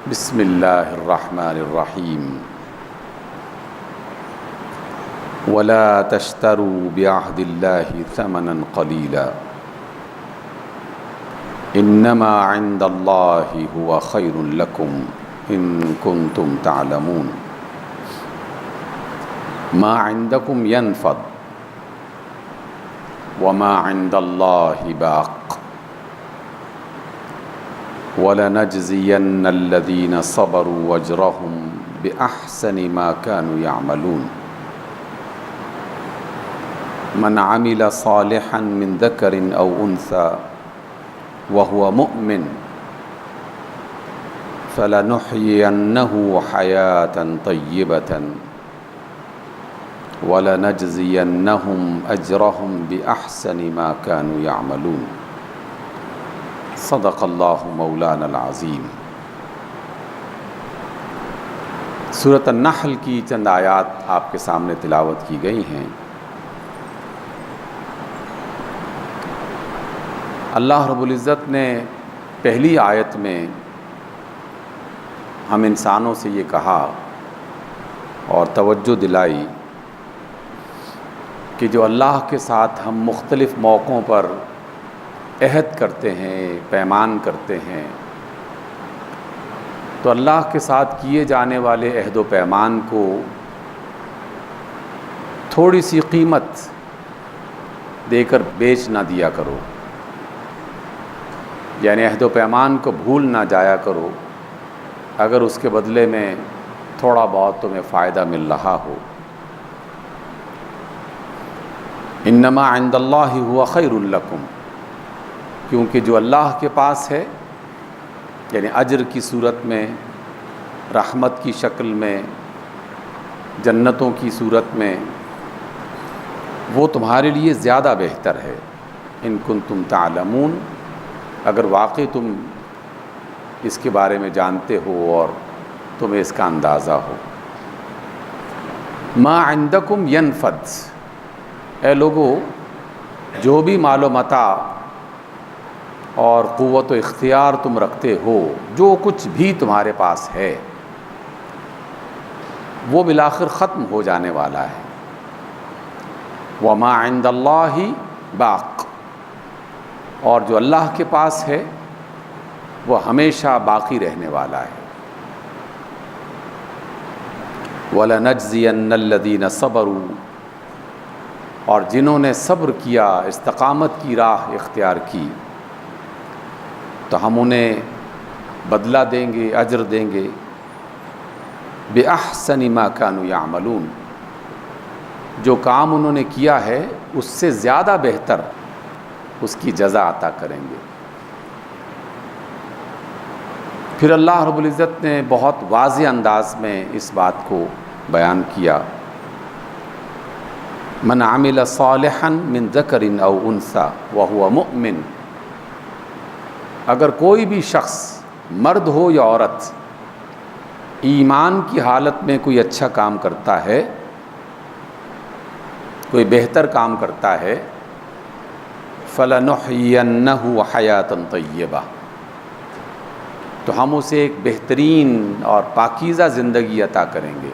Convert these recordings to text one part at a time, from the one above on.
بسم اللہ الرحمن الرحیم ولا تشتروا بعهد الله ثمنا قليلا انما عند الله هو خير لكم ان كنتم تعلمون ما عندكم ينفد وما عند الله باق وَلَنَجْزِيَنَّ الَّذِينَ صَبَرُوا أَجْرَهُمْ بِأَحْسَنِ مَا كَانُوا يَعْمَلُونَ مَنْ عَمِلَ صَالِحًا مِنْ ذَكَرٍ أَوْ أُنْثَى وَهُوَ مُؤْمِنٌ فَلَنُحْيِيَنَّهُ حَيَاةً طَيِّبَةً وَلَنَجْزِيَنَّهُمْ أَجْرَهُمْ بِأَحْسَنِ مَا كَانُوا يَعْمَلُونَ صدق اللہ مولانا العظیم۔ سورۃ النحل کی چند آیات آپ کے سامنے تلاوت کی گئی ہیں۔ اللہ رب العزت نے پہلی آیت میں ہم انسانوں سے یہ کہا اور توجہ دلائی کہ جو اللہ کے ساتھ ہم مختلف موقعوں پر عہد کرتے ہیں، پیمان کرتے ہیں، تو اللہ کے ساتھ کیے جانے والے عہد و پیمان کو تھوڑی سی قیمت دے کر بیچ نہ دیا کرو، یعنی عہد و پیمان کو بھول نہ جایا کرو اگر اس کے بدلے میں تھوڑا بہت تمہیں فائدہ مل رہا ہو۔ انما عند اللہ هو خیر لکم، کیونکہ جو اللہ کے پاس ہے، یعنی اجر کی صورت میں، رحمت کی شکل میں، جنتوں کی صورت میں، وہ تمہارے لیے زیادہ بہتر ہے۔ ان کنتم تعلمون، اگر واقعی تم اس کے بارے میں جانتے ہو اور تمہیں اس کا اندازہ ہو۔ ما عندکم ینفد، اے لوگو جو بھی مال و متاع اور قوت و اختیار تم رکھتے ہو، جو کچھ بھی تمہارے پاس ہے وہ بالآخر ختم ہو جانے والا ہے۔ وَمَا عِندَ اللَّهِ باق، اور جو اللہ کے پاس ہے وہ ہمیشہ باقی رہنے والا ہے۔ وَلَنَجْزِيَنَّ الَّذِينَ صَبَرُوا، اور جنہوں نے صبر کیا، استقامت کی راہ اختیار کی، تو ہم انہیں بدلہ دیں گے، اجر دیں گے۔ بِأَحْسَنِ مَا كَانُوا يَعْمَلُونَ، جو کام انہوں نے کیا ہے اس سے زیادہ بہتر اس کی جزا عطا کریں گے۔ پھر اللہ رب العزت نے بہت واضح انداز میں اس بات کو بیان کیا۔ مَنْ عَمِلَ صَالِحًا مِنْ ذَكَرٍ أَوْ أُنْثَى وَهُوَ مُؤْمِنٌ، اگر کوئی بھی شخص، مرد ہو یا عورت، ایمان کی حالت میں کوئی اچھا کام کرتا ہے، کوئی بہتر کام کرتا ہے، فَلَنُحْيِيَنَّهُ حَيَاةً طَيِّبَةً، تو ہم اسے ایک بہترین اور پاکیزہ زندگی عطا کریں گے۔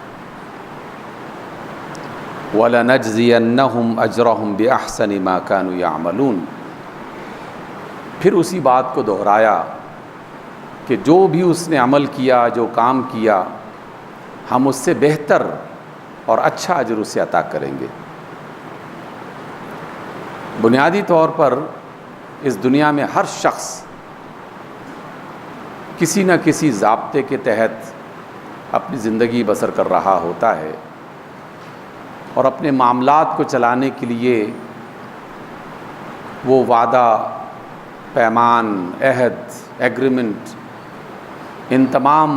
وَلَنَجْزِيَنَّهُمْ أَجْرَهُمْ بِأَحْسَنِ مَا كَانُوا يَعْمَلُونَ، پھر اسی بات کو دہرایا کہ جو بھی اس نے عمل کیا، جو کام کیا، ہم اس سے بہتر اور اچھا اجر اسے عطا کریں گے۔ بنیادی طور پر اس دنیا میں ہر شخص کسی نہ کسی ضابطے کے تحت اپنی زندگی بسر کر رہا ہوتا ہے، اور اپنے معاملات کو چلانے کے لیے وہ وعدہ، پیمان، عہد، ایگریمنٹ، ان تمام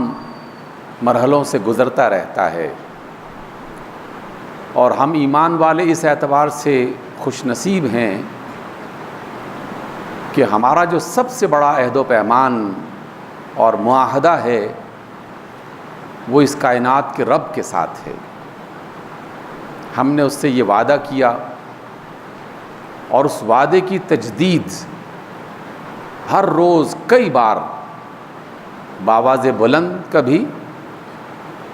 مرحلوں سے گزرتا رہتا ہے۔ اور ہم ایمان والے اس اعتبار سے خوش نصیب ہیں کہ ہمارا جو سب سے بڑا عہد و پیمان اور معاہدہ ہے وہ اس کائنات کے رب کے ساتھ ہے۔ ہم نے اس سے یہ وعدہ کیا اور اس وعدے کی تجدید ہر روز کئی بار بآواز بلند کبھی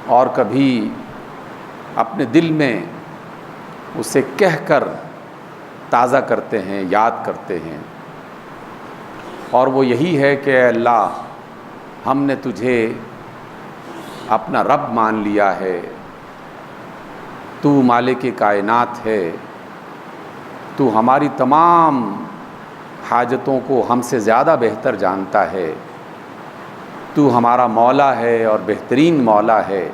اور کبھی اپنے دل میں اسے کہہ کر تازہ کرتے ہیں، یاد کرتے ہیں، اور وہ یہی ہے کہ اے اللہ ہم نے تجھے اپنا رب مان لیا ہے، تو مالک کائنات ہے، تو ہماری تمام حاجتوں کو ہم سے زیادہ بہتر جانتا ہے، تو ہمارا مولا ہے اور بہترین مولا ہے،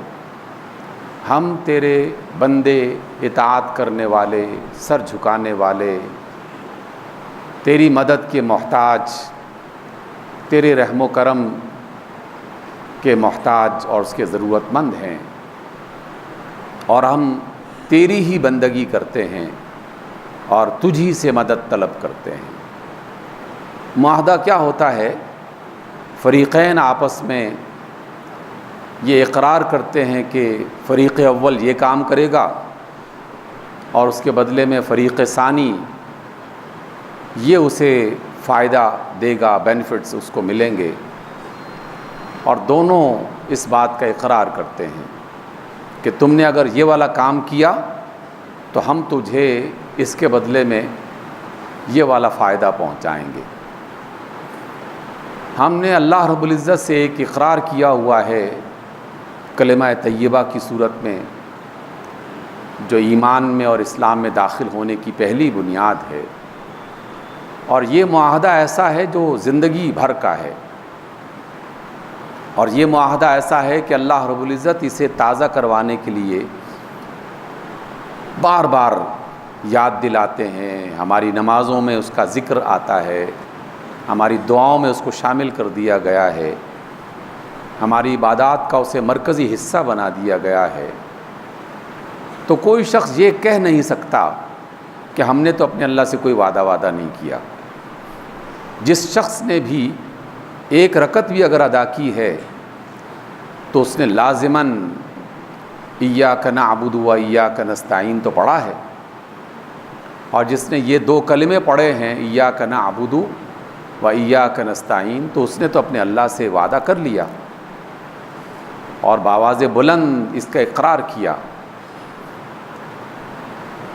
ہم تیرے بندے، اطاعت کرنے والے، سر جھکانے والے، تیری مدد کے محتاج، تیرے رحم و کرم کے محتاج اور اس کے ضرورت مند ہیں، اور ہم تیری ہی بندگی کرتے ہیں اور تجھ ہی سے مدد طلب کرتے ہیں۔ معاہدہ کیا ہوتا ہے؟ فریقین آپس میں یہ اقرار کرتے ہیں کہ فریق اول یہ کام کرے گا اور اس کے بدلے میں فریق ثانی یہ اسے فائدہ دے گا، بینیفٹس اس کو ملیں گے، اور دونوں اس بات کا اقرار کرتے ہیں کہ تم نے اگر یہ والا کام کیا تو ہم تجھے اس کے بدلے میں یہ والا فائدہ پہنچائیں گے۔ ہم نے اللہ رب العزت سے ایک اقرار کیا ہوا ہے کلمہ طیبہ کی صورت میں، جو ایمان میں اور اسلام میں داخل ہونے کی پہلی بنیاد ہے، اور یہ معاہدہ ایسا ہے جو زندگی بھر کا ہے، اور یہ معاہدہ ایسا ہے کہ اللہ رب العزت اسے تازہ کروانے کے لیے بار بار یاد دلاتے ہیں۔ ہماری نمازوں میں اس کا ذکر آتا ہے، ہماری دعاؤں میں اس کو شامل کر دیا گیا ہے، ہماری عبادات کا اسے مرکزی حصہ بنا دیا گیا ہے۔ تو کوئی شخص یہ کہہ نہیں سکتا کہ ہم نے تو اپنے اللہ سے کوئی وعدہ نہیں کیا۔ جس شخص نے بھی ایک رکعت بھی اگر ادا کی ہے تو اس نے لازماً ایاک نعبد و ایاک نستعین تو پڑھا ہے، اور جس نے یہ دو کلمے پڑھے ہیں ایاک نعبد و ایاک نستعین، تو اس نے تو اپنے اللہ سے وعدہ کر لیا اور بآواز بلند اس کا اقرار کیا۔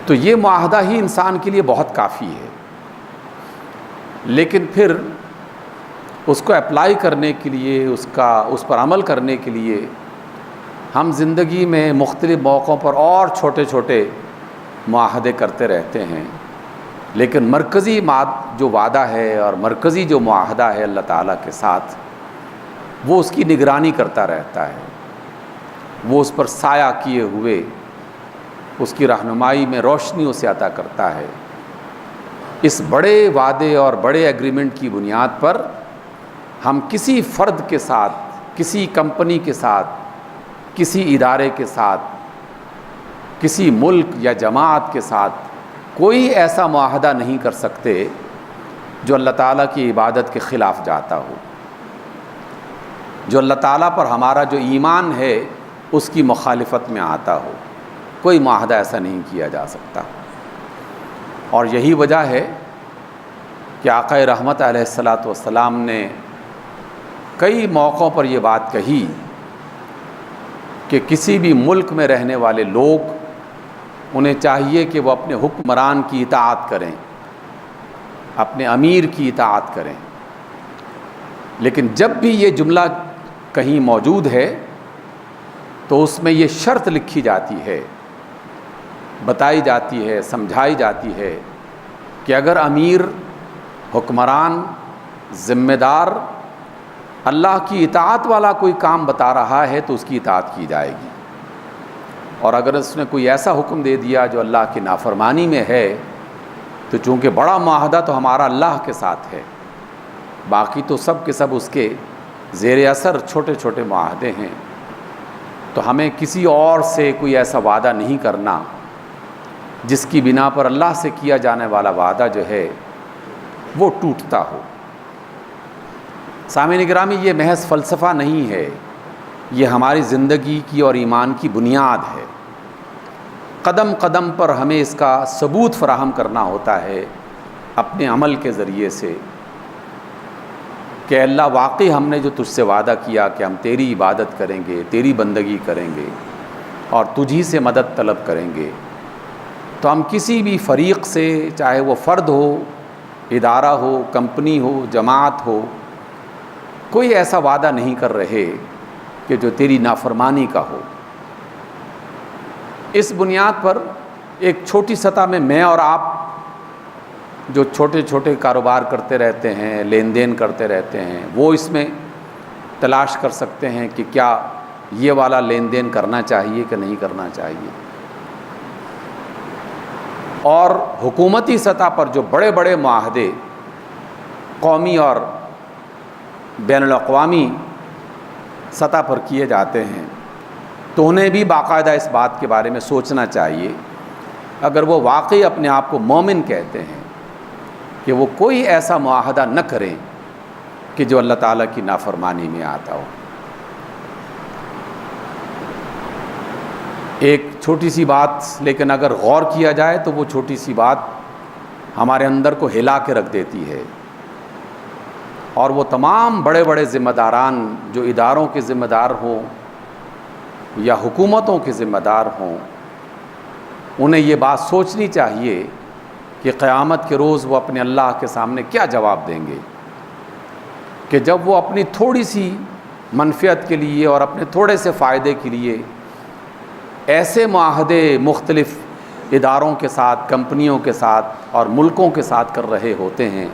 تو یہ معاہدہ ہی انسان کے لیے بہت کافی ہے، لیکن پھر اس کو اپلائی کرنے کے لیے، اس پر عمل کرنے کے لیے ہم زندگی میں مختلف موقعوں پر اور چھوٹے چھوٹے معاہدے کرتے رہتے ہیں، لیکن مرکزی جو وعدہ ہے اور مرکزی جو معاہدہ ہے اللہ تعالیٰ کے ساتھ، وہ اس کی نگرانی کرتا رہتا ہے، وہ اس پر سایہ کیے ہوئے اس کی رہنمائی میں روشنی اسے عطا کرتا ہے۔ اس بڑے وعدے اور بڑے ایگریمنٹ کی بنیاد پر ہم کسی فرد کے ساتھ، کسی کمپنی کے ساتھ، کسی ادارے کے ساتھ، کسی ملک یا جماعت کے ساتھ کوئی ایسا معاہدہ نہیں کر سکتے جو اللہ تعالیٰ کی عبادت کے خلاف جاتا ہو، جو اللہ تعالیٰ پر ہمارا جو ایمان ہے اس کی مخالفت میں آتا ہو۔ کوئی معاہدہ ایسا نہیں کیا جا سکتا، اور یہی وجہ ہے کہ آقا رحمت علیہ الصلاۃ والسلام نے کئی موقعوں پر یہ بات کہی کہ کسی بھی ملک میں رہنے والے لوگ، انہیں چاہیے کہ وہ اپنے حکمران کی اطاعت کریں، اپنے امیر کی اطاعت کریں، لیکن جب بھی یہ جملہ کہیں موجود ہے تو اس میں یہ شرط لکھی جاتی ہے، بتائی جاتی ہے، سمجھائی جاتی ہے کہ اگر امیر، حکمران، ذمہ دار اللہ کی اطاعت والا کوئی کام بتا رہا ہے تو اس کی اطاعت کی جائے گی، اور اگر اس نے کوئی ایسا حکم دے دیا جو اللہ کی نافرمانی میں ہے تو چونکہ بڑا معاہدہ تو ہمارا اللہ کے ساتھ ہے، باقی تو سب کے سب اس کے زیر اثر چھوٹے چھوٹے معاہدے ہیں، تو ہمیں کسی اور سے کوئی ایسا وعدہ نہیں کرنا جس کی بنا پر اللہ سے کیا جانے والا وعدہ جو ہے وہ ٹوٹتا ہو۔ سامعین گرامی، یہ محض فلسفہ نہیں ہے، یہ ہماری زندگی کی اور ایمان کی بنیاد ہے۔ قدم قدم پر ہمیں اس کا ثبوت فراہم کرنا ہوتا ہے اپنے عمل کے ذریعے سے، کہ اللہ واقعی ہم نے جو تجھ سے وعدہ کیا کہ ہم تیری عبادت کریں گے، تیری بندگی کریں گے اور تجھی سے مدد طلب کریں گے، تو ہم کسی بھی فریق سے، چاہے وہ فرد ہو، ادارہ ہو، کمپنی ہو، جماعت ہو، کوئی ایسا وعدہ نہیں کر رہے کہ جو تیری نافرمانی کا ہو۔ اس بنیاد پر ایک چھوٹی سطح میں اور آپ جو چھوٹے چھوٹے کاروبار کرتے رہتے ہیں، لین دین کرتے رہتے ہیں، وہ اس میں تلاش کر سکتے ہیں کہ کیا یہ والا لین دین کرنا چاہیے کہ نہیں کرنا چاہیے۔ اور حکومتی سطح پر جو بڑے بڑے معاہدے قومی اور بین الاقوامی سطح پر کیے جاتے ہیں، تو انہیں بھی باقاعدہ اس بات کے بارے میں سوچنا چاہیے، اگر وہ واقعی اپنے آپ کو مومن کہتے ہیں، کہ وہ کوئی ایسا معاہدہ نہ کریں کہ جو اللہ تعالیٰ کی نافرمانی میں آتا ہو۔ ایک چھوٹی سی بات لیکن اگر غور کیا جائے تو وہ چھوٹی سی بات ہمارے اندر کو ہلا کے رکھ دیتی ہے، اور وہ تمام بڑے بڑے ذمہ داران جو اداروں کے ذمہ دار ہوں یا حکومتوں کے ذمہ دار ہوں، انہیں یہ بات سوچنی چاہیے کہ قیامت کے روز وہ اپنے اللہ کے سامنے کیا جواب دیں گے، کہ جب وہ اپنی تھوڑی سی منفعت کے لیے اور اپنے تھوڑے سے فائدے کے لیے ایسے معاہدے مختلف اداروں کے ساتھ، کمپنیوں کے ساتھ اور ملکوں کے ساتھ کر رہے ہوتے ہیں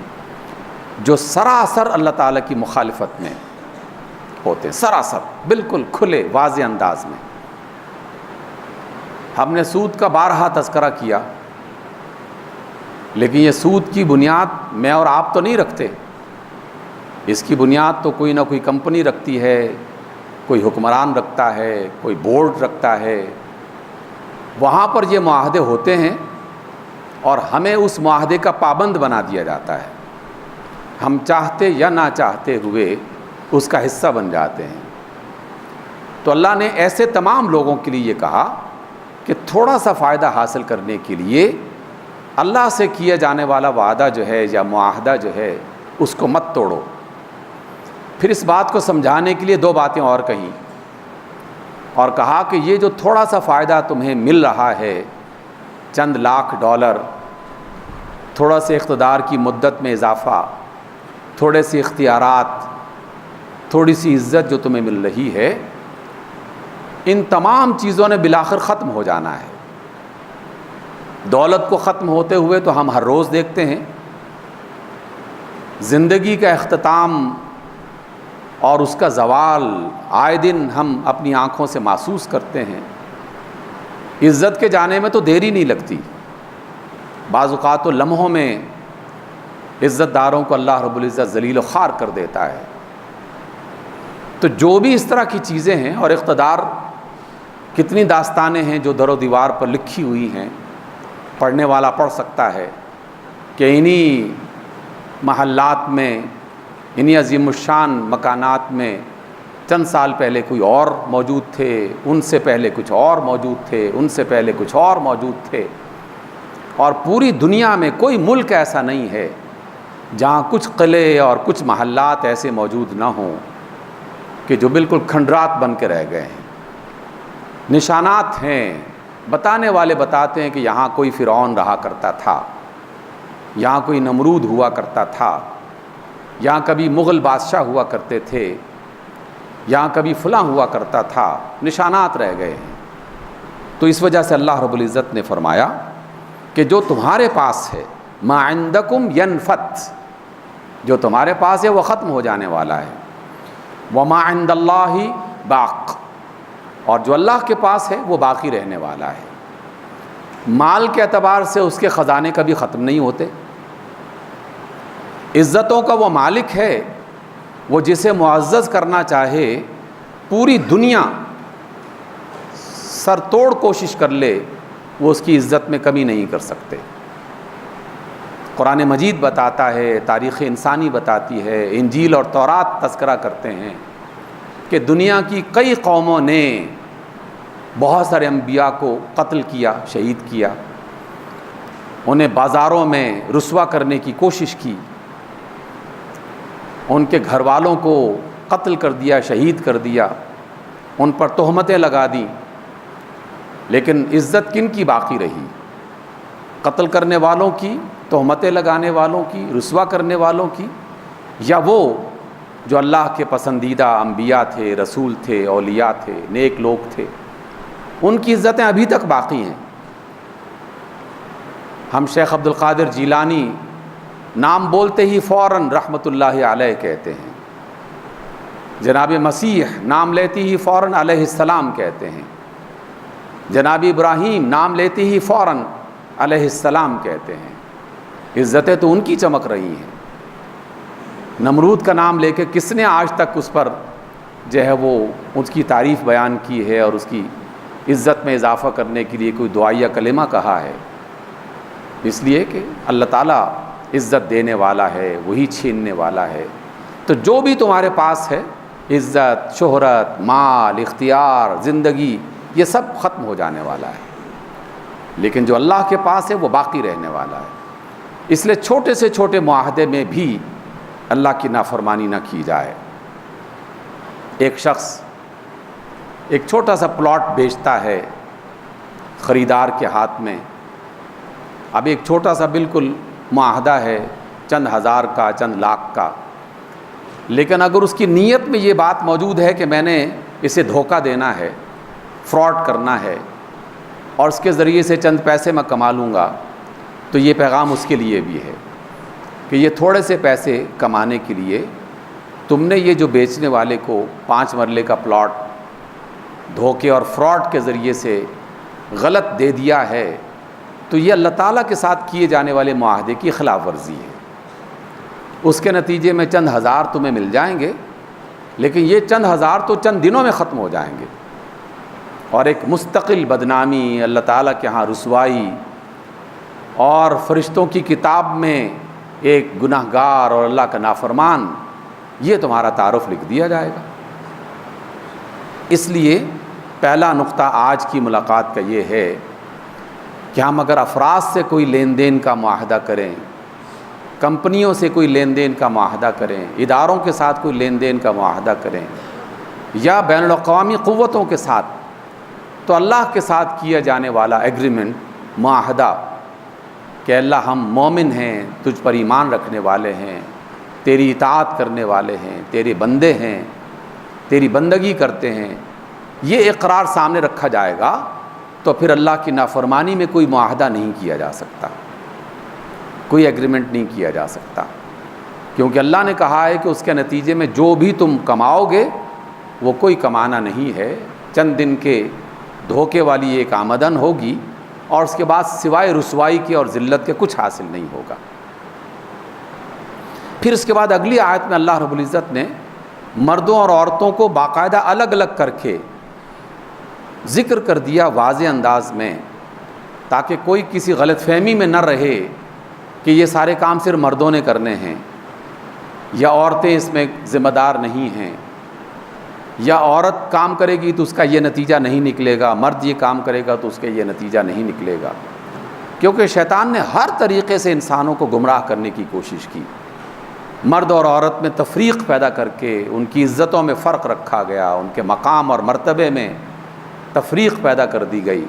جو سراسر اللہ تعالیٰ کی مخالفت میں ہوتے ہیں، سراسر بالکل کھلے واضح انداز میں۔ ہم نے سود کا بارہا تذکرہ کیا، لیکن یہ سود کی بنیاد میں اور آپ تو نہیں رکھتے، اس کی بنیاد تو کوئی نہ کوئی کمپنی رکھتی ہے، کوئی حکمران رکھتا ہے، کوئی بورڈ رکھتا ہے، وہاں پر یہ معاہدے ہوتے ہیں اور ہمیں اس معاہدے کا پابند بنا دیا جاتا ہے، ہم چاہتے یا نہ چاہتے ہوئے اس کا حصہ بن جاتے ہیں۔ تو اللہ نے ایسے تمام لوگوں کے لیے یہ کہا کہ تھوڑا سا فائدہ حاصل کرنے کے لیے اللہ سے کیا جانے والا وعدہ جو ہے یا معاہدہ جو ہے اس کو مت توڑو۔ پھر اس بات کو سمجھانے کے لیے دو باتیں اور کہیں، اور کہا کہ یہ جو تھوڑا سا فائدہ تمہیں مل رہا ہے، چند لاکھ ڈالر، تھوڑا سے اقتدار کی مدت میں اضافہ، تھوڑے سے اختیارات، تھوڑی سی عزت جو تمہیں مل رہی ہے، ان تمام چیزوں نے بالآخر ختم ہو جانا ہے۔ دولت کو ختم ہوتے ہوئے تو ہم ہر روز دیکھتے ہیں، زندگی کا اختتام اور اس کا زوال آئے دن ہم اپنی آنکھوں سے محسوس کرتے ہیں۔ عزت کے جانے میں تو دیری نہیں لگتی، بعض اوقات تو لمحوں میں عزت داروں کو اللہ رب العزت ذلیل و خوار کر دیتا ہے۔ تو جو بھی اس طرح کی چیزیں ہیں، اور اقتدار کتنی داستانیں ہیں جو در و دیوار پر لکھی ہوئی ہیں، پڑھنے والا پڑھ سکتا ہے کہ انہی محلات میں، انہی عظیم الشان مکانات میں چند سال پہلے کوئی اور موجود تھے، ان سے پہلے کچھ اور موجود تھے، ان سے پہلے کچھ اور موجود تھے، اور پوری دنیا میں کوئی ملک ایسا نہیں ہے جہاں کچھ قلعے اور کچھ محلات ایسے موجود نہ ہوں کہ جو بالکل کھنڈرات بن کے رہ گئے ہیں۔ نشانات ہیں، بتانے والے بتاتے ہیں کہ یہاں کوئی فرعون رہا کرتا تھا، یہاں کوئی نمرود ہوا کرتا تھا، یہاں کبھی مغل بادشاہ ہوا کرتے تھے، یہاں کبھی فلاں ہوا کرتا تھا، نشانات رہ گئے ہیں۔ تو اس وجہ سے اللہ رب العزت نے فرمایا کہ جو تمہارے پاس ہے، ما عندکم ینفت، جو تمہارے پاس ہے وہ ختم ہو جانے والا ہے، وما عند اللہ باق، اور جو اللہ کے پاس ہے وہ باقی رہنے والا ہے۔ مال کے اعتبار سے اس کے خزانے کبھی ختم نہیں ہوتے، عزتوں کا وہ مالک ہے، وہ جسے معزز کرنا چاہے پوری دنیا سر توڑ کوشش کر لے، وہ اس کی عزت میں کمی نہیں کر سکتے۔ قرآن مجید بتاتا ہے، تاریخ انسانی بتاتی ہے، انجیل اور تورات تذکرہ کرتے ہیں کہ دنیا کی کئی قوموں نے بہت سارے انبیاء کو قتل کیا، شہید کیا، انہیں بازاروں میں رسوا کرنے کی کوشش کی، ان کے گھر والوں کو قتل کر دیا، شہید کر دیا، ان پر تہمتیں لگا دیں، لیکن عزت کن کی باقی رہی؟ قتل کرنے والوں کی، تہمتیں لگانے والوں کی، رسوا کرنے والوں کی، یا وہ جو اللہ کے پسندیدہ انبیاء تھے، رسول تھے، اولیاء تھے، نیک لوگ تھے، ان کی عزتیں ابھی تک باقی ہیں۔ ہم شیخ عبد القادر جیلانی نام بولتے ہی فوراً رحمۃ اللہ علیہ کہتے ہیں، جناب مسیح نام لیتے ہی فوراً علیہ السلام کہتے ہیں، جناب ابراہیم نام لیتے ہی فوراً علیہ السلام کہتے ہیں۔ عزتیں تو ان کی چمک رہی ہیں۔ نمرود کا نام لے کے کس نے آج تک اس پر جو ہے وہ اس کی تعریف بیان کی ہے اور اس کی عزت میں اضافہ کرنے کے لیے کوئی دعائیہ کلمہ کہا ہے؟ اس لیے کہ اللہ تعالیٰ عزت دینے والا ہے، وہی چھیننے والا ہے۔ تو جو بھی تمہارے پاس ہے، عزت، شہرت، مال، اختیار، زندگی، یہ سب ختم ہو جانے والا ہے، لیکن جو اللہ کے پاس ہے وہ باقی رہنے والا ہے۔ اس لیے چھوٹے سے چھوٹے معاہدے میں بھی اللہ کی نافرمانی نہ کی جائے۔ ایک شخص ایک چھوٹا سا پلاٹ بیچتا ہے خریدار کے ہاتھ میں، اب ایک چھوٹا سا بالکل معاہدہ ہے، چند ہزار کا، چند لاکھ کا، لیکن اگر اس کی نیت میں یہ بات موجود ہے کہ میں نے اسے دھوکہ دینا ہے، فراڈ کرنا ہے اور اس کے ذریعے سے چند پیسے میں کما لوں گا، تو یہ پیغام اس کے لیے بھی ہے کہ یہ تھوڑے سے پیسے کمانے کے لیے تم نے یہ جو بیچنے والے کو 5 مرلے کا پلاٹ دھوکے اور فراڈ کے ذریعے سے غلط دے دیا ہے، تو یہ اللہ تعالیٰ کے ساتھ کیے جانے والے معاہدے کی خلاف ورزی ہے۔ اس کے نتیجے میں چند ہزار تمہیں مل جائیں گے، لیکن یہ چند ہزار تو چند دنوں میں ختم ہو جائیں گے، اور ایک مستقل بدنامی، اللہ تعالیٰ کے ہاں رسوائی، اور فرشتوں کی کتاب میں ایک گناہ گار اور اللہ کا نافرمان، یہ تمہارا تعارف لکھ دیا جائے گا۔ اس لیے پہلا نقطہ آج کی ملاقات کا یہ ہے کہ ہم اگر افراد سے کوئی لین دین کا معاہدہ کریں، کمپنیوں سے کوئی لین دین کا معاہدہ کریں، اداروں کے ساتھ کوئی لین دین کا معاہدہ کریں، یا بین الاقوامی قوتوں کے ساتھ، تو اللہ کے ساتھ کیا جانے والا ایگریمنٹ، معاہدہ کہ اللہ ہم مومن ہیں، تجھ پر ایمان رکھنے والے ہیں، تیری اطاعت کرنے والے ہیں، تیرے بندے ہیں، تیری بندگی کرتے ہیں، یہ اقرار سامنے رکھا جائے گا، تو پھر اللہ کی نافرمانی میں کوئی معاہدہ نہیں کیا جا سکتا، کوئی ایگریمنٹ نہیں کیا جا سکتا، کیونکہ اللہ نے کہا ہے کہ اس کے نتیجے میں جو بھی تم کماؤ گے وہ کوئی کمانا نہیں ہے، چند دن کے دھوکے والی ایک آمدن ہوگی، اور اس کے بعد سوائے رسوائی کے اور ذلت کے کچھ حاصل نہیں ہوگا۔ پھر اس کے بعد اگلی آیت میں اللہ رب العزت نے مردوں اور عورتوں کو باقاعدہ الگ الگ کر کے ذکر کر دیا واضح انداز میں، تاکہ کوئی کسی غلط فہمی میں نہ رہے کہ یہ سارے کام صرف مردوں نے کرنے ہیں، یا عورتیں اس میں ذمہ دار نہیں ہیں، یا عورت کام کرے گی تو اس کا یہ نتیجہ نہیں نکلے گا، مرد یہ کام کرے گا تو اس کا یہ نتیجہ نہیں نکلے گا، کیونکہ شیطان نے ہر طریقے سے انسانوں کو گمراہ کرنے کی کوشش کی۔ مرد اور عورت میں تفریق پیدا کر کے ان کی عزتوں میں فرق رکھا گیا، ان کے مقام اور مرتبے میں تفریق پیدا کر دی گئی،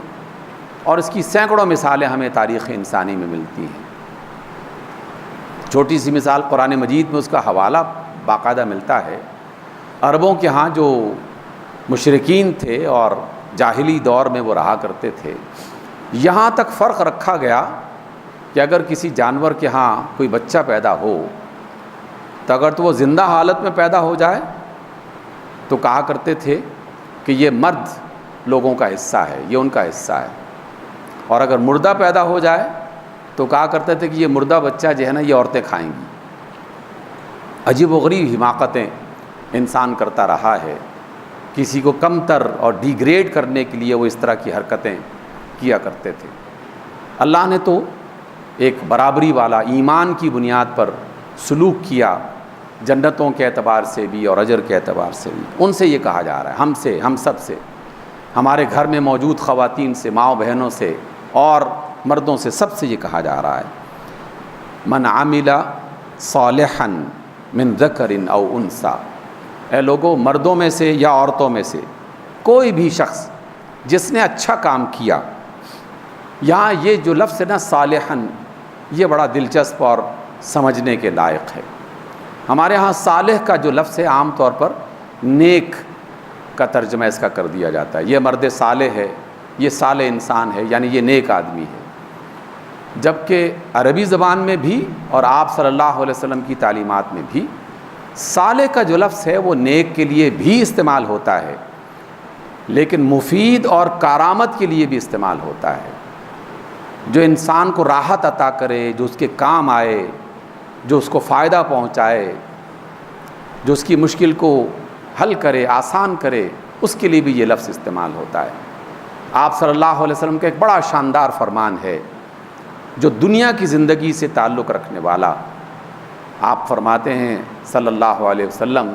اور اس کی سینکڑوں مثالیں ہمیں تاریخ انسانی میں ملتی ہیں۔ چھوٹی سی مثال قرآن مجید میں اس کا حوالہ باقاعدہ ملتا ہے۔ عربوں کے ہاں جو مشرکین تھے اور جاہلی دور میں وہ رہا کرتے تھے، یہاں تک فرق رکھا گیا کہ اگر کسی جانور کے ہاں کوئی بچہ پیدا ہو تو اگر تو وہ زندہ حالت میں پیدا ہو جائے تو کہا کرتے تھے کہ یہ مرد لوگوں کا حصہ ہے، یہ ان کا حصہ ہے، اور اگر مردہ پیدا ہو جائے تو کہا کرتے تھے کہ یہ مردہ بچہ جو ہے نا یہ عورتیں کھائیں گی۔ عجیب و غریب حماقتیں انسان کرتا رہا ہے، کسی کو کمتر اور ڈیگریڈ کرنے کے لیے وہ اس طرح کی حرکتیں کیا کرتے تھے۔ اللہ نے تو ایک برابری والا ایمان کی بنیاد پر سلوک کیا، جنتوں کے اعتبار سے بھی اور اجر کے اعتبار سے بھی۔ ان سے یہ کہا جا رہا ہے، ہم سے، ہم سب سے، ہمارے گھر میں موجود خواتین سے، ماؤں بہنوں سے اور مردوں سے، سب سے یہ کہا جا رہا ہے، من عمل صالحا من ذکر او انثی، اے لوگوں مردوں میں سے یا عورتوں میں سے کوئی بھی شخص جس نے اچھا کام کیا. یہاں یہ جو لفظ ہے نا صالحاً، یہ بڑا دلچسپ اور سمجھنے کے لائق ہے. ہمارے ہاں صالح کا جو لفظ ہے عام طور پر نیک کا ترجمہ اس کا کر دیا جاتا ہے. یہ مرد صالح ہے، یہ صالح انسان ہے، یعنی یہ نیک آدمی ہے. جبکہ عربی زبان میں بھی اور آپ صلی اللہ علیہ وسلم کی تعلیمات میں بھی صالح کا جو لفظ ہے وہ نیک کے لیے بھی استعمال ہوتا ہے، لیکن مفید اور کارآمد کے لیے بھی استعمال ہوتا ہے. جو انسان کو راحت عطا کرے، جو اس کے کام آئے، جو اس کو فائدہ پہنچائے، جو اس کی مشکل کو حل کرے، آسان کرے، اس کے لیے بھی یہ لفظ استعمال ہوتا ہے. آپ صلی اللہ علیہ وسلم کا ایک بڑا شاندار فرمان ہے جو دنیا کی زندگی سے تعلق رکھنے والا. آپ فرماتے ہیں صلی اللہ علیہ وسلم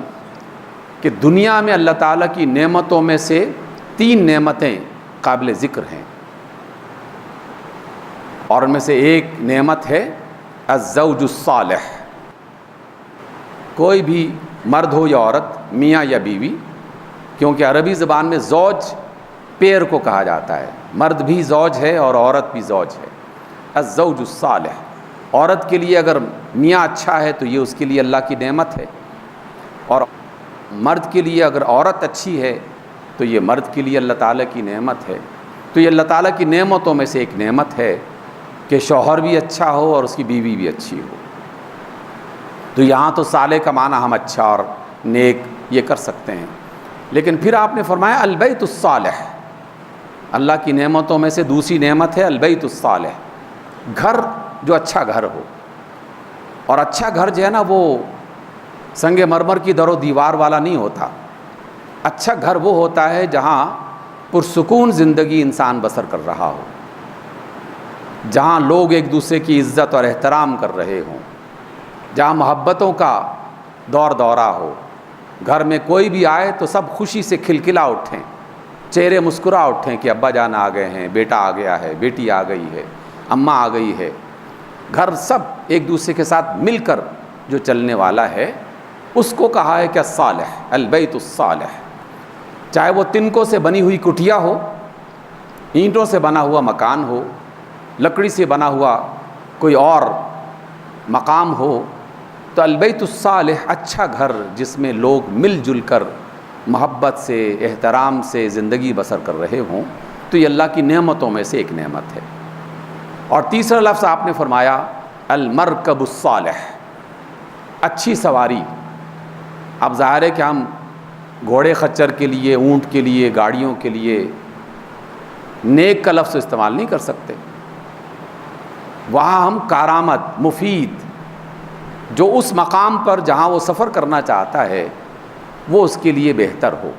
کہ دنیا میں اللہ تعالیٰ کی نعمتوں میں سے 3 نعمتیں قابل ذکر ہیں، اور ان میں سے ایک نعمت ہے الزوج الصالح. کوئی بھی مرد ہو یا عورت، میاں یا بیوی، کیونکہ عربی زبان میں زوج پیر کو کہا جاتا ہے، مرد بھی زوج ہے اور عورت بھی زوج ہے. الزوج الصالح، عورت کے لیے اگر میاں اچھا ہے تو یہ اس کے لیے اللہ کی نعمت ہے، اور مرد کے لیے اگر عورت اچھی ہے تو یہ مرد کے لیے اللہ تعالیٰ کی نعمت ہے. تو یہ اللہ تعالیٰ کی نعمتوں میں سے ایک نعمت ہے کہ شوہر بھی اچھا ہو اور اس کی بیوی بھی اچھی ہو. تو یہاں تو صالح کا معنی ہم اچھا اور نیک یہ کر سکتے ہیں، لیکن پھر آپ نے فرمایا البیت الصالح، اللہ کی نعمتوں میں سے دوسری نعمت ہے البیت الصالح، گھر جو اچھا گھر ہو. اور اچھا گھر جو ہے نا وہ سنگ مرمر کی در و دیوار والا نہیں ہوتا. اچھا گھر وہ ہوتا ہے جہاں پرسکون زندگی انسان بسر کر رہا ہو، جہاں لوگ ایک دوسرے کی عزت اور احترام کر رہے ہوں، جہاں محبتوں کا دور دورہ ہو. گھر میں کوئی بھی آئے تو سب خوشی سے کھلکھلا اٹھیں، چہرے مسکرا اٹھیں کہ ابا جان آ گئے ہیں، بیٹا آ گیا ہے، بیٹی آ گئی ہے، اماں آ گئی ہے. گھر سب ایک دوسرے کے ساتھ مل کر جو چلنے والا ہے اس کو کہا ہے کہ الصالح، البیت الصالح. چاہے وہ تنکوں سے بنی ہوئی کٹھیا ہو، اینٹوں سے بنا ہوا مکان ہو، لکڑی سے بنا ہوا کوئی اور مقام ہو، تو البیت الصالح اچھا گھر جس میں لوگ مل جل کر محبت سے، احترام سے زندگی بسر کر رہے ہوں، تو یہ اللہ کی نعمتوں میں سے ایک نعمت ہے. اور تیسرا لفظ آپ نے فرمایا المرکب الصالح، اچھی سواری. اب ظاہر ہے کہ ہم گھوڑے خچر کے لیے، اونٹ کے لیے، گاڑیوں کے لیے نیک کا لفظ استعمال نہیں کر سکتے. وہاں ہم کارآمد، مفید، جو اس مقام پر جہاں وہ سفر کرنا چاہتا ہے وہ اس کے لیے بہتر ہو.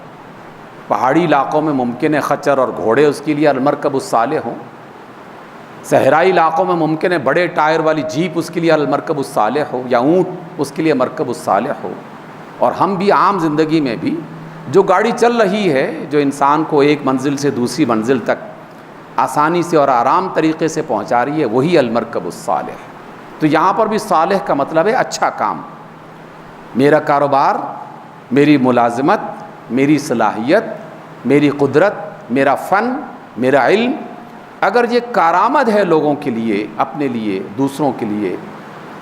پہاڑی علاقوں میں ممکن ہے خچر اور گھوڑے اس کے لیے المرکب الصالح ہوں، صحرائی علاقوں میں ممکن ہے بڑے ٹائر والی جیپ اس کے لیے المرکب الصالح ہو، یا اونٹ اس کے لیے مرکب الصالح ہو. اور ہم بھی عام زندگی میں بھی جو گاڑی چل رہی ہے، جو انسان کو ایک منزل سے دوسری منزل تک آسانی سے اور آرام طریقے سے پہنچا رہی ہے، وہی المرکب الصالح. تو یہاں پر بھی صالح کا مطلب ہے اچھا کام. میرا کاروبار، میری ملازمت، میری صلاحیت، میری قدرت، میرا فن، میرا علم، اگر یہ کارآمد ہے لوگوں کے لیے، اپنے لیے، دوسروں کے لیے،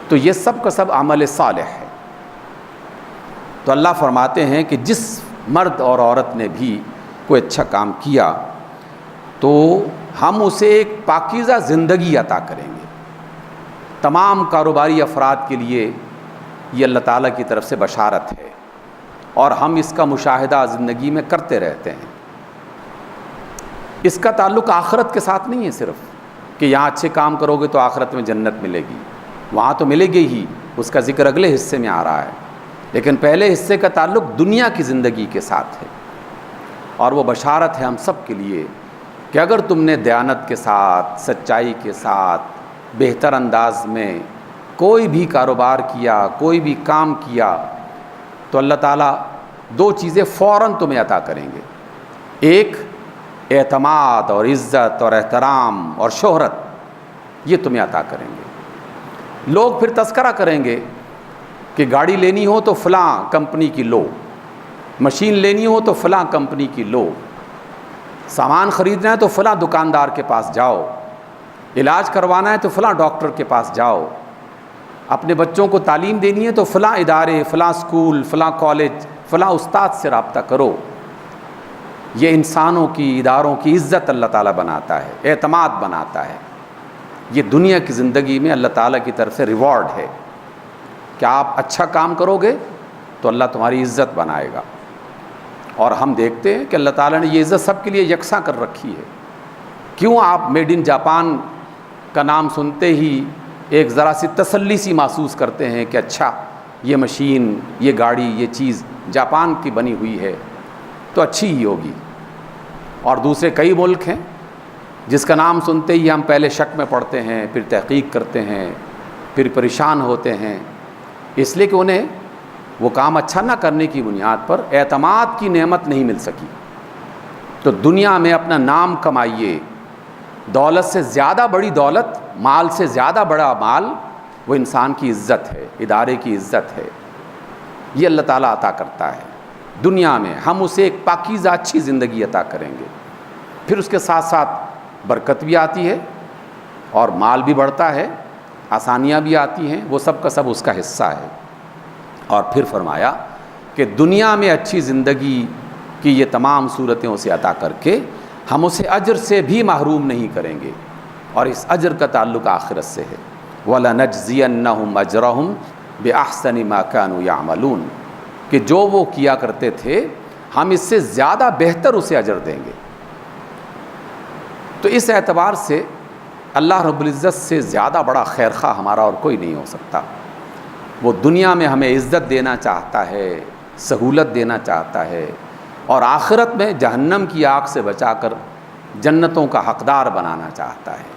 تو یہ سب کا سب عمل صالح ہے. تو اللہ فرماتے ہیں کہ جس مرد اور عورت نے بھی کوئی اچھا کام کیا تو ہم اسے ایک پاکیزہ زندگی عطا کریں گے. تمام کاروباری افراد کے لیے یہ اللہ تعالیٰ کی طرف سے بشارت ہے، اور ہم اس کا مشاہدہ زندگی میں کرتے رہتے ہیں. اس کا تعلق آخرت کے ساتھ نہیں ہے صرف کہ یہاں اچھے کام کرو گے تو آخرت میں جنت ملے گی، وہاں تو ملے گی ہی، اس کا ذکر اگلے حصے میں آ رہا ہے. لیکن پہلے حصے کا تعلق دنیا کی زندگی کے ساتھ ہے، اور وہ بشارت ہے ہم سب کے لیے کہ اگر تم نے دیانت کے ساتھ، سچائی کے ساتھ، بہتر انداز میں کوئی بھی کاروبار کیا، کوئی بھی کام کیا، تو اللہ تعالیٰ 2 چیزیں فوراً تمہیں عطا کریں گے. ایک اعتماد اور عزت اور احترام اور شہرت، یہ تمہیں عطا کریں گے. لوگ پھر تذکرہ کریں گے کہ گاڑی لینی ہو تو فلاں کمپنی کی لو، مشین لینی ہو تو فلاں کمپنی کی لو، سامان خریدنا ہے تو فلاں دکاندار کے پاس جاؤ، علاج کروانا ہے تو فلاں ڈاکٹر کے پاس جاؤ، اپنے بچوں کو تعلیم دینی ہے تو فلاں ادارے، فلاں اسکول، فلاں کالج، فلاں استاد سے رابطہ کرو۔ یہ انسانوں کی، اداروں کی عزت اللہ تعالیٰ بناتا ہے، اعتماد بناتا ہے۔ یہ دنیا کی زندگی میں اللہ تعالیٰ کی طرف سے ریوارڈ ہے کہ آپ اچھا کام کرو گے تو اللہ تمہاری عزت بنائے گا۔ اور ہم دیکھتے ہیں کہ اللہ تعالیٰ نے یہ عزت سب کے لیے یکساں کر رکھی ہے۔ کیوں آپ میڈ ان جاپان کا نام سنتے ہی ایک ذرا سی تسلی سی محسوس کرتے ہیں کہ اچھا یہ مشین، یہ گاڑی، یہ چیز جاپان کی بنی ہوئی ہے تو اچھی ہی ہوگی؟ اور دوسرے کئی ملک ہیں جس کا نام سنتے ہی ہم پہلے شک میں پڑتے ہیں، پھر تحقیق کرتے ہیں، پھر پریشان ہوتے ہیں، اس لیے کہ انہیں وہ کام اچھا نہ کرنے کی بنیاد پر اعتماد کی نعمت نہیں مل سکی۔ تو دنیا میں اپنا نام کمائیے، دولت سے زیادہ بڑی دولت، مال سے زیادہ بڑا مال، وہ انسان کی عزت ہے، ادارے کی عزت ہے۔ یہ اللہ تعالیٰ عطا کرتا ہے دنیا میں، ہم اسے ایک پاکیزہ اچھی زندگی عطا کریں گے، پھر اس کے ساتھ ساتھ برکت بھی آتی ہے اور مال بھی بڑھتا ہے، آسانیاں بھی آتی ہیں، وہ سب کا سب اس کا حصہ ہے۔ اور پھر فرمایا کہ دنیا میں اچھی زندگی کی یہ تمام صورتیں اسے عطا کر کے ہم اسے اجر سے بھی محروم نہیں کریں گے، اور اس اجر کا تعلق آخرت سے ہے۔ وَلَنَجْزِيَنَّهُمْ أَجْرَهُمْ بِأَحْسَنِ مَا كَانُوا يَعْمَلُونَ، کہ جو وہ کیا کرتے تھے ہم اس سے زیادہ بہتر اسے اجر دیں گے۔ تو اس اعتبار سے اللہ رب العزت سے زیادہ بڑا خیرخواہ ہمارا اور کوئی نہیں ہو سکتا۔ وہ دنیا میں ہمیں عزت دینا چاہتا ہے، سہولت دینا چاہتا ہے، اور آخرت میں جہنم کی آگ سے بچا کر جنتوں کا حقدار بنانا چاہتا ہے۔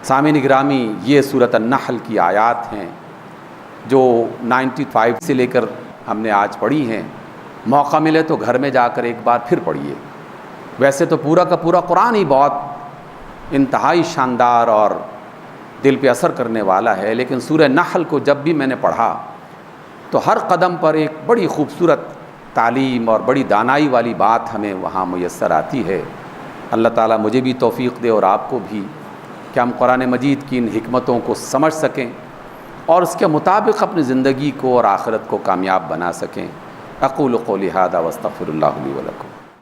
سامعین گرامی، یہ سورۃ النحل کی آیات ہیں جو 95 سے لے کر ہم نے آج پڑھی ہیں۔ موقع ملے تو گھر میں جا کر ایک بار پھر پڑھیے۔ ویسے تو پورا کا پورا قرآن ہی بہت انتہائی شاندار اور دل پہ اثر کرنے والا ہے، لیکن سورہ نحل کو جب بھی میں نے پڑھا تو ہر قدم پر ایک بڑی خوبصورت تعلیم اور بڑی دانائی والی بات ہمیں وہاں میسر آتی ہے۔ اللہ تعالیٰ مجھے بھی توفیق دے اور آپ کو بھی، کہ ہم قرآن مجید کی ان حکمتوں کو سمجھ سکیں اور اس کے مطابق اپنی زندگی کو اور آخرت کو کامیاب بنا سکیں۔ اقول قولی ھذا واستغفر اللہ لی ولکم۔